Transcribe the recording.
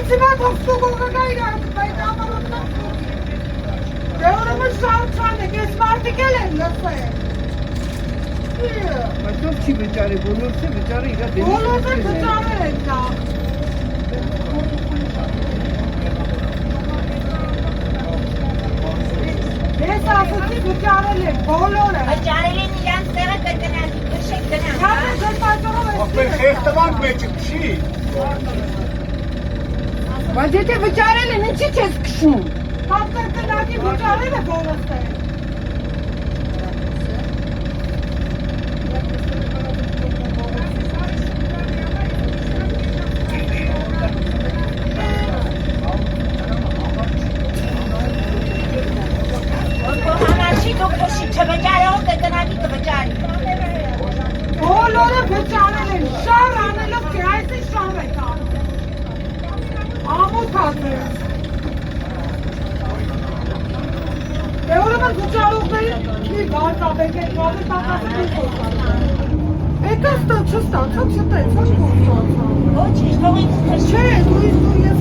Սիմա թոքստուգողը գայրան, բայց ամարոտնան Դե ուրեմն շարչան եք, ես մարդիկ էլ են լսել Բայց ով չի վճարի, բոլորը վճարը իրա դեմի Բոլորը վճարել են դա Ես ասեցի վճարել են, բոլորը Վճարել են իրանց տեղը կրկնան, քշեք գնան Կապը զրպատորով ես Ապեր խեղտվանք մեջը քշի Բայց եթե վճարել են, ինչի չես քշում Կապ կրկնակի վճարել է բոլորս է Բոլորը վճարել են, շար անելով թե այս է շար եք անում Ամոթ ասես Դե ուրեմն վճարողներին մի վարտաբեք են գալի տակասը մի խոսան Էկա չստացա, չտեցա, չտեցա Ոչ, ինչ թողից Չէ, դու ես